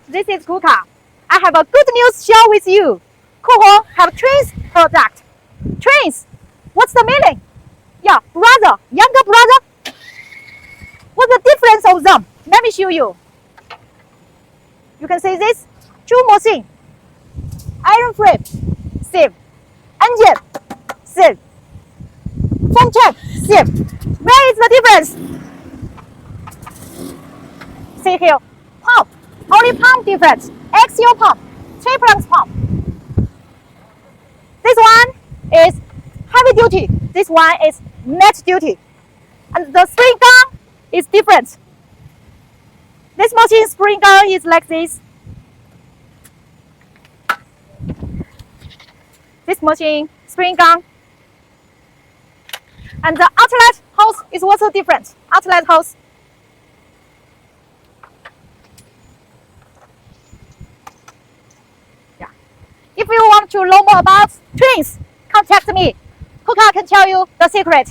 this is Kuka. I have a good news to share with you. Kuka have twins product. Twins, what's the meaning? Yeah, brother, younger brother. What's the difference of them? Let me show you. You can see this, two machine, iron frame, same, engine, same, front check, same. Where is the difference? See here, pump, only pump difference, axial pump, triplex pump. This one is heavy duty, this one is net duty. And the spring gun is different. This machine spring gun is like this. This machine spring gun. And the outlet hose is also different. Outlet hose. Yeah. If you want to know more about twins, contact me. Kuka can tell you the secret.